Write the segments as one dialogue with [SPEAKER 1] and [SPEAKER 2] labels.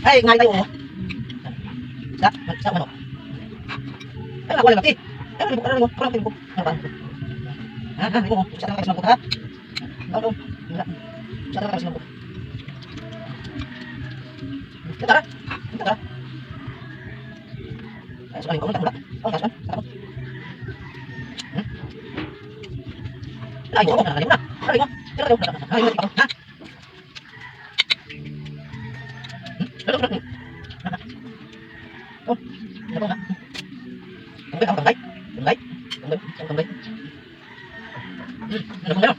[SPEAKER 1] Ay, ngai tayo. Sa, sa ano? Ay, ako lang bakit? Ay, ano mo? Parang tingko. Ano ba? Iko mo. Sa tayo kasi magbuka. Ano? Sa tayo kasi magbuka. Tara. Tara. Ay, sorry, kamu tak mula. Kamu kasih kan? Kamu. Ay, mo na, na. Ay, mo. Tara tayo. Ay, mo ikaw. Ha? Ano ba? Oh, ano ba? Tunggu, kamu tunggu. Tunggu. Tunggu. Ano ba?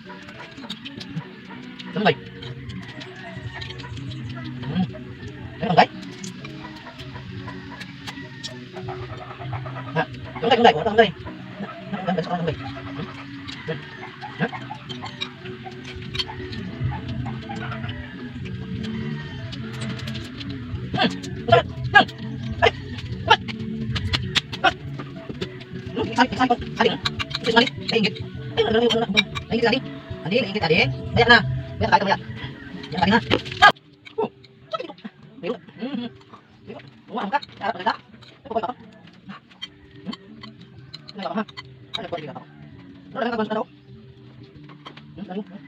[SPEAKER 1] Tunggu. Ano ba? Ha? Tunggu, tunggu. Tunggu. Tunggu, tunggu. Ano